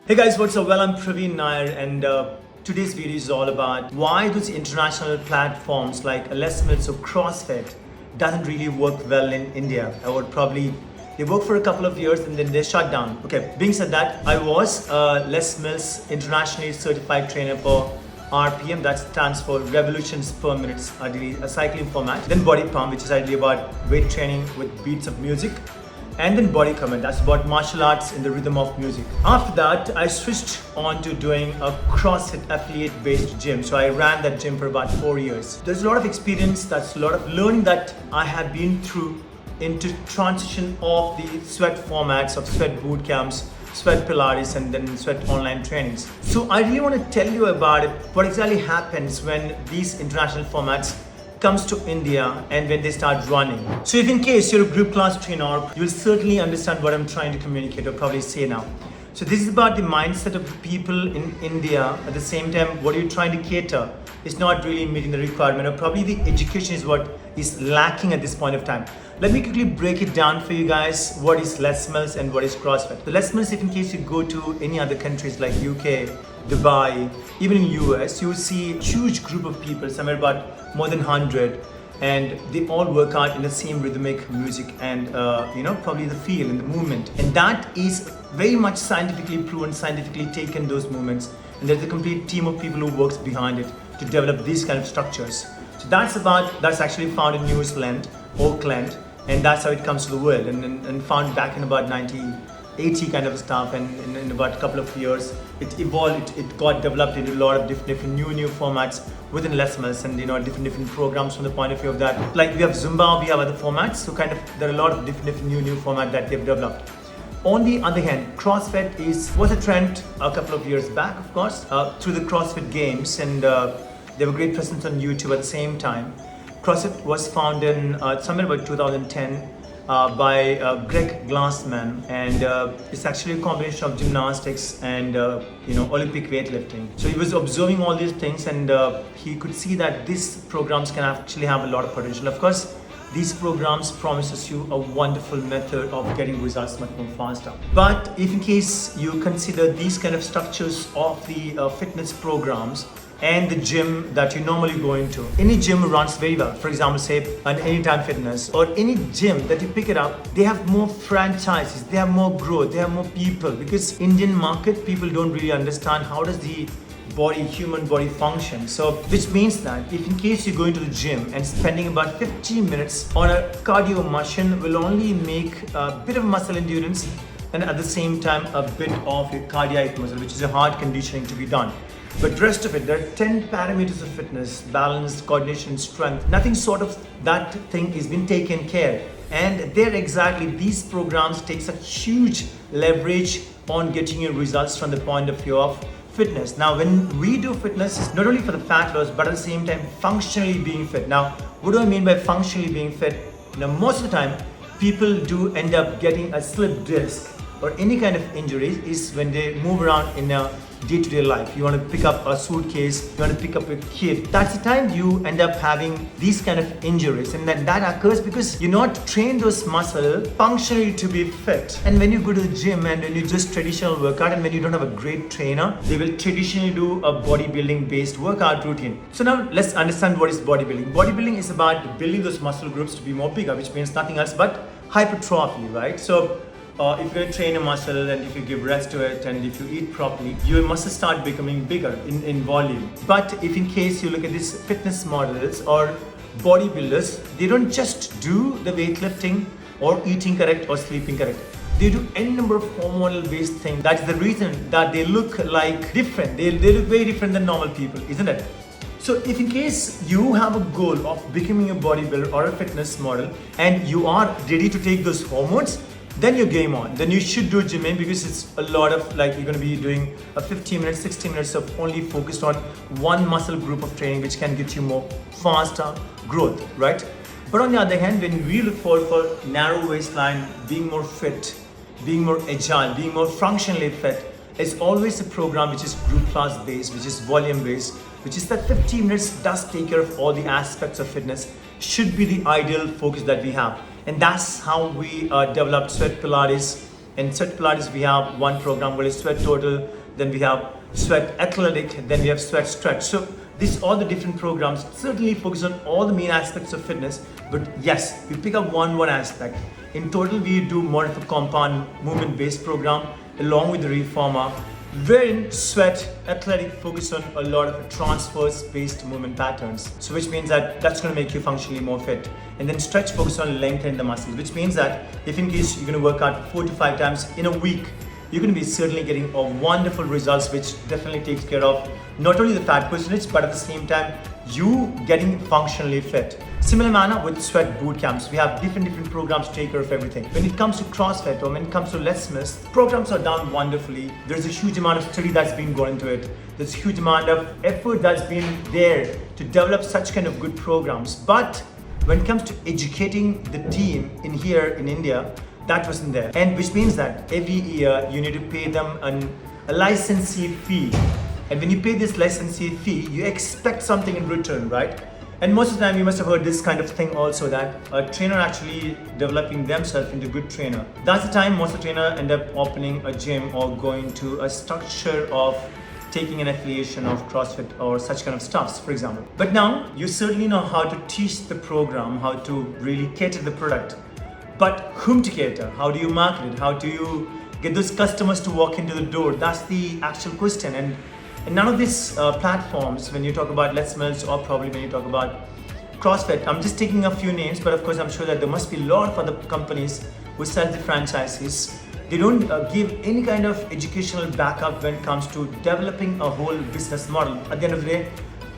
Hey guys, what's up? Well, I'm Praveen Nair, and today's video is all about why those international platforms like Les Mills or CrossFit doesn't really work well in India. I would probably they work for a couple of years and then they shut down. Okay, being said that, I was Les Mills internationally certified trainer for RPM, that stands for revolutions per minute, ideally a cycling format. Then body pump, which is ideally about weight training with beats of music. And then body combat, that's about martial arts in the rhythm of music. After that, I switched on to doing a CrossFit affiliate based gym. So I ran that gym for about 4 years. There's a lot of experience, that's a lot of learning that I have been through into transition of the sweat formats of sweat boot camps, sweat Pilates, and then sweat online trainings. So I really want to tell you about it, what exactly happens when these international formats comes to India and when they start running. So if in case you're a group class trainer, you will certainly understand what I'm trying to communicate or probably say now. So this is about the mindset of the people in India. At the same time, what you're trying to cater is not really meeting the requirement, or probably the education is what is lacking at this point of time. Let me quickly break it down for you guys. What is Les Mills and what is CrossFit? The Les Mills, if in case you go to any other countries like UK, Dubai, even in US, you will see a huge group of people, somewhere about more than 100, and they all work out in the same rhythmic music and probably the feel and the movement. And that is very much scientifically proven, scientifically taken, those movements. And there's a complete team of people who works behind it to develop these kind of structures. So that's actually found in New Zealand, Auckland, and that's how it comes to the world, and found back in about 1980 kind of stuff, and in about a couple of years it evolved, it got developed into a lot of different new formats within Les Mills, and different programs from the point of view of that. Like we have Zumba, we have other formats, so kind of there are a lot of different new format that they've developed. On the other hand, CrossFit was a trend a couple of years back, of course, through the CrossFit Games, and they have a great presence on YouTube at the same time. CrossFit was founded in somewhere about 2010 by Greg Glassman, and it's actually a combination of gymnastics and Olympic weightlifting. So he was observing all these things, and he could see that these programs can actually have a lot of potential. Of course, these programs promises you a wonderful method of getting results much more faster. But if in case you consider these kind of structures of the fitness programs and the gym that you normally go into, any gym runs very well. For example, say an Anytime Fitness or any gym that you pick it up, they have more franchises, they have more growth, they have more people, because Indian market people don't really understand how does the human body function. So which means that if in case you go into the gym and spending about 15 minutes on a cardio machine will only make a bit of muscle endurance and at the same time a bit of a cardiac muscle, which is a hard conditioning to be done. But rest of it, there are 10 parameters of fitness: balance, coordination, strength. Nothing sort of that thing is been taken care. And there exactly, these programs takes a huge leverage on getting your results from the point of view of fitness. Now, when we do fitness, it's not only for the fat loss, but at the same time, functionally being fit. Now, what do I mean by functionally being fit? Now, most of the time, people do end up getting a slip disc or any kind of injuries is when they move around in a day-to-day life. You want to pick up a suitcase, you want to pick up a kid. That's the time you end up having these kind of injuries, and then that occurs because you're not trained those muscles functionally to be fit. And when you go to the gym and when you just traditional workout, and when you don't have a great trainer, they will traditionally do a bodybuilding based workout routine. So now let's understand what is bodybuilding. Bodybuilding is about building those muscle groups to be more bigger, which means nothing else but hypertrophy, right? So if you're going to train a muscle and if you give rest to it and if you eat properly, your muscles start becoming bigger in volume. But if in case you look at these fitness models or bodybuilders, they don't just do the weightlifting or eating correct or sleeping correct. They do any number of hormonal based things. That's the reason that they look like different. They look very different than normal people, isn't it? So if in case you have a goal of becoming a bodybuilder or a fitness model and you are ready to take those hormones, then you're game on. Then you should do gymming, because it's a lot of, like, you're going to be doing a 15 minutes, 60 minutes of only focused on one muscle group of training, which can get you more faster growth, right? But on the other hand, when we look forward for narrow waistline, being more fit, being more agile, being more functionally fit, it's always a program which is group class based, which is volume based, which is that 15 minutes does take care of all the aspects of fitness, should be the ideal focus that we have. And that's how we developed Sweat Pilates In Sweat Pilates, we have one program called Sweat Total, then we have Sweat Athletic, then we have Sweat Stretch. So these all the different programs certainly focus on all the main aspects of fitness, but yes, we pick up one aspect. In total, we do more of a compound movement-based program along with the reformer, wherein Sweat Athletic focus on a lot of transverse-based movement patterns. So which means that that's going to make you functionally more fit. And then Stretch focus on lengthening the muscles, which means that if in case you're going to work out 4 to 5 times in a week, you're going to be certainly getting a wonderful results, which definitely takes care of not only the fat percentage, but at the same time, you getting functionally fit. Similar manner with Sweat boot camps, we have different programs to take care of everything. When it comes to CrossFit or when it comes to Les Smith, programs are done wonderfully. There's a huge amount of study that's been gone into it. There's a huge amount of effort that's been there to develop such kind of good programs. But when it comes to educating the team in here in India, that wasn't there. And which means that every year you need to pay them a licensee fee. And when you pay this licensee fee, you expect something in return, right? And most of the time you must have heard this kind of thing also, that a trainer actually developing themselves into a good trainer. That's the time most of the trainer end up opening a gym or going to a structure of taking an affiliation of CrossFit or such kind of stuffs, for example. But now you certainly know how to teach the program, how to really cater the product. But whom to cater? How do you market it? How do you get those customers to walk into the door? That's the actual question. And none of these platforms, when you talk about Les Mills or probably when you talk about CrossFit, I'm just taking a few names, but of course I'm sure that there must be a lot of other companies who sell the franchises. They don't give any kind of educational backup when it comes to developing a whole business model. At the end of the day,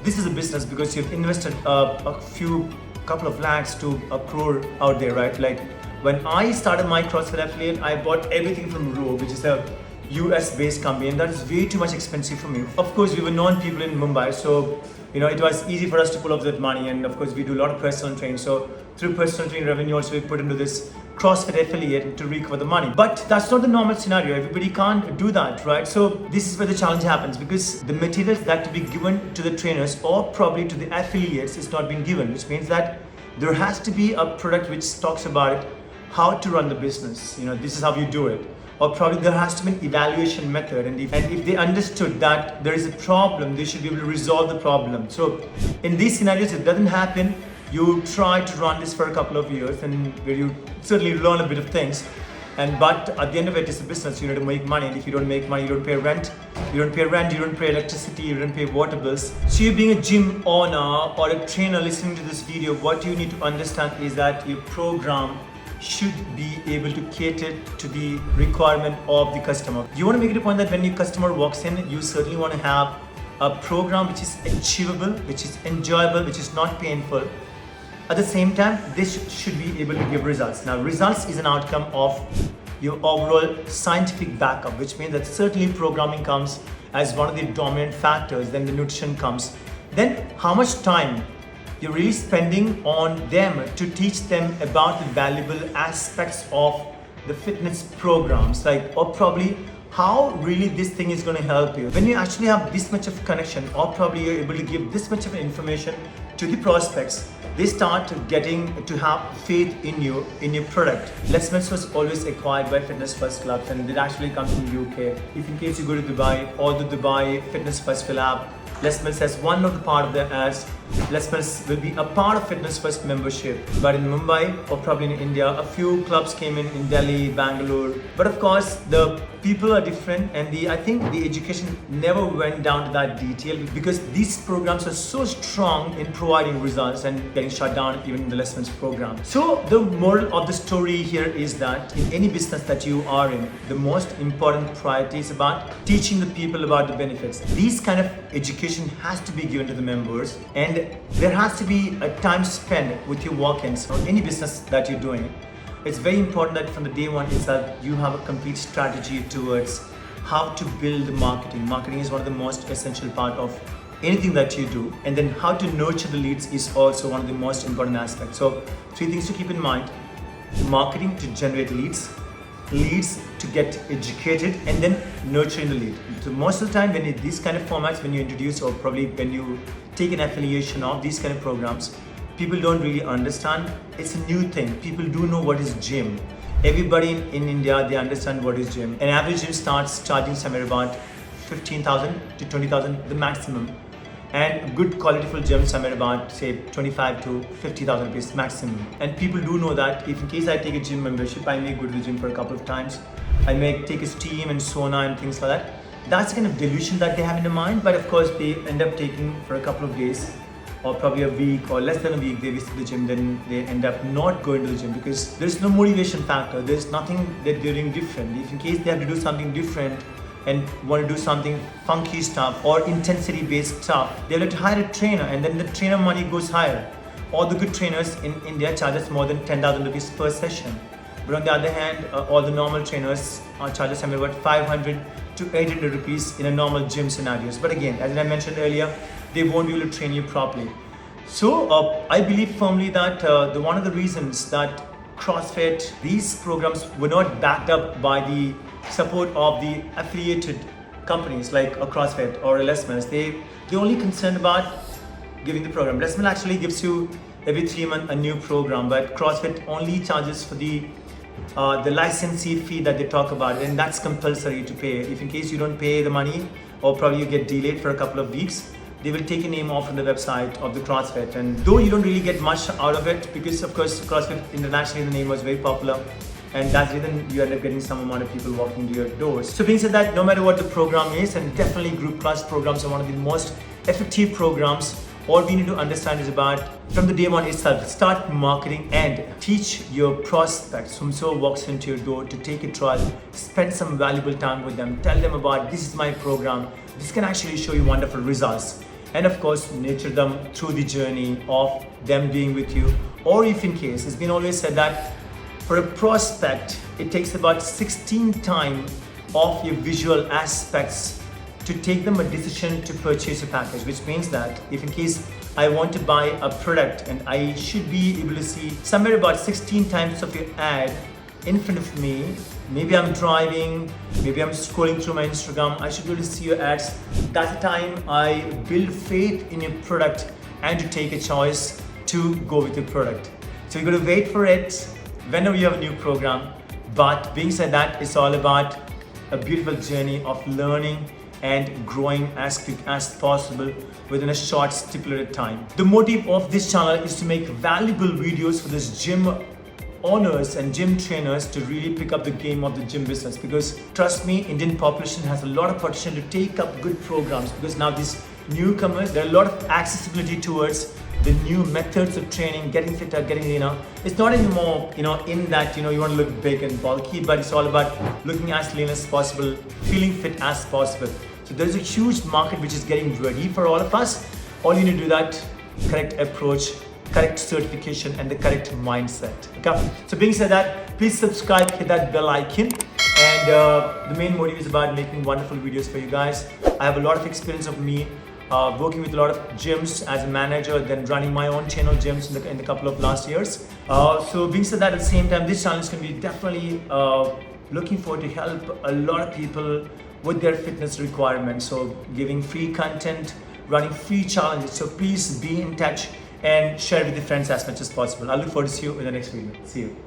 this is a business because you've invested couple of lakhs to a crore out there, right? Like when I started my CrossFit affiliate, I bought everything from Row, which is a US-based company, and that is way too much expensive for me. Of course, we were known people in Mumbai, so it was easy for us to pull off that money. And of course, we do a lot of personal training. So through personal training revenue, also we put into this CrossFit affiliate to recover the money. But that's not the normal scenario. Everybody can't do that, right? So this is where the challenge happens, because the materials that to be given to the trainers or probably to the affiliates is not being given, which means that there has to be a product which talks about it, how to run the business. This is how you do it. Or probably there has to be an evaluation method, and if they understood that there is a problem, they should be able to resolve the problem. So in these scenarios, it doesn't happen. You try to run this for a couple of years, and where you certainly learn a bit of things. But at the end of it, it's a business. You need to make money, and if you don't make money, you don't pay rent. You don't pay electricity, you don't pay water bills. So you being a gym owner or a trainer listening to this video, what you need to understand is that your program should be able to cater to the requirement of the customer. You want to make it a point that when your customer walks in, you certainly want to have a program which is achievable, which is enjoyable, which is not painful. At the same time, this should be able to give results. Now, results is an outcome of your overall scientific backup, which means that certainly programming comes as one of the dominant factors, then the nutrition comes. Then how much time you're really spending on them to teach them about the valuable aspects of the fitness programs, or probably how really this thing is going to help you. When you actually have this much of connection, or probably you're able to give this much of information to the prospects, they start getting to have faith in you, in your product. Les Mills was always acquired by Fitness First Clubs, and it actually comes from the UK. If in case you go to Dubai, or the Dubai Fitness First will have Les Mills as one of the part of the as Les Mills will be a part of Fitness First membership. But in Mumbai or probably in India, a few clubs came in Delhi, Bangalore. But of course, the people are different, and I think the education never went down to that detail, because these programs are so strong in providing results and getting shut down even in the Les Mills program. So the moral of the story here is that in any business that you are in, the most important priority is about teaching the people about the benefits. These kind of education has to be given to the members, and there has to be a time spent with your walk-ins or any business that you're doing. It's very important that from the day one itself, you have a complete strategy towards how to build marketing. Marketing is one of the most essential part of anything that you do. And then how to nurture the leads is also one of the most important aspects. So 3 things to keep in mind: marketing to generate leads to get educated, and then nurturing the lead. So most of the time when these kind of formats, when you introduce, or probably when you take an affiliation of these kind of programs, people don't really understand. It's a new thing. People do know what is gym. everybody in India, they understand what is gym. An average gym starts charging somewhere about 15,000 to 20,000, the maximum. And a good qualityful gym somewhere about say 25 to 50,000 rupees maximum. And people do know that if in case I take a gym membership, I may go to the gym for a couple of times. I may take a steam and sauna and things like that. That's the kind of delusion that they have in their mind. But of course, they end up taking for a couple of days or probably a week or less than a week, they visit the gym, then they end up not going to the gym because there's no motivation factor. There's nothing that they're doing different. If in case they have to do something different and want to do something funky stuff or intensity based stuff, they'll have to hire a trainer, and then the trainer money goes higher. All the good trainers in India charges more than 10,000 rupees per session. But on the other hand, all the normal trainers charge somewhere about 500 to 800 rupees in a normal gym scenarios. But again, as I mentioned earlier, they won't be able to train you properly. So I believe firmly that one of the reasons that CrossFit, these programs were not backed up by the support of the affiliated companies like a CrossFit or a Les Mills. They're only concerned about giving the program. Les Mills actually gives you every 3 months a new program, but CrossFit only charges for the licensee fee that they talk about, and that's compulsory to pay. If in case you don't pay the money or probably you get delayed for a couple of weeks, they will take a name off from the website of the CrossFit. And though you don't really get much out of it, because of course CrossFit internationally the name was very popular, and that's the reason you end up getting some amount of people walking to your doors. So being said that, no matter what the program is, and definitely group class programs are one of the most effective programs, all we need to understand is about from the day one itself, start marketing and teach your prospects, whomsoever walks into your door, to take a trial, spend some valuable time with them, tell them about this is my program, this can actually show you wonderful results. And of course, nurture them through the journey of them being with you. Or if in case, it's been always said that for a prospect, it takes about 16 times of your visual aspects to take them a decision to purchase a package, which means that if in case I want to buy a product and I should be able to see somewhere about 16 times of your ad in front of me, maybe I'm driving, maybe I'm scrolling through my Instagram, I should be able to see your ads. That's the time I build faith in your product and to take a choice to go with your product. So you're going to wait for it whenever you have a new program. But being said that, it's all about a beautiful journey of learning and growing as quick as possible within a short stipulated time. The motive of this channel is to make valuable videos for this gym owners and gym trainers to really pick up the game of the gym business, because trust me, Indian population has a lot of potential to take up good programs, because now these newcomers, there are a lot of accessibility towards the new methods of training, getting fitter, getting leaner. It's not anymore, in that, you want to look big and bulky, but it's all about looking as lean as possible, feeling fit as possible. So there's a huge market which is getting ready for all of us. All you need to do that, correct approach, correct certification, and the correct mindset. Okay. So being said that, please subscribe, hit that bell icon. And the main motive is about making wonderful videos for you guys. I have a lot of experience of me working with a lot of gyms as a manager, then running my own chain of gyms in the couple of last years. So being said that, at the same time, this channel is going to be definitely looking forward to help a lot of people with their fitness requirements. So giving free content, running free challenges. So please be in touch and share with your friends as much as possible. I look forward to see you in the next video. See you.